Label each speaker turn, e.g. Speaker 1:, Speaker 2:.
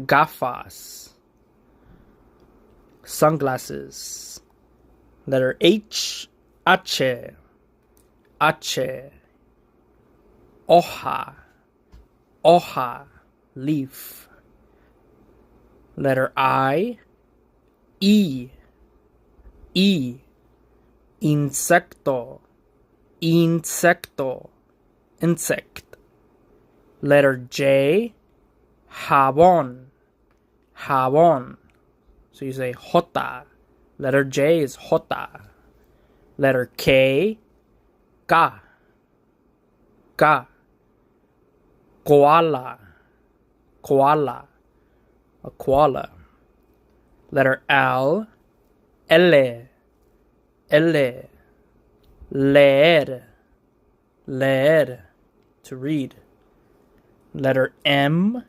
Speaker 1: gafas. Sunglasses. Letter H, H, hoja, hoja, leaf. Letter I, E, insecto, insect. Letter J, jabón. So you say jota. Letter J is jota. Letter K, ka. Koala. A koala. Letter L, leer, to read. Letter M,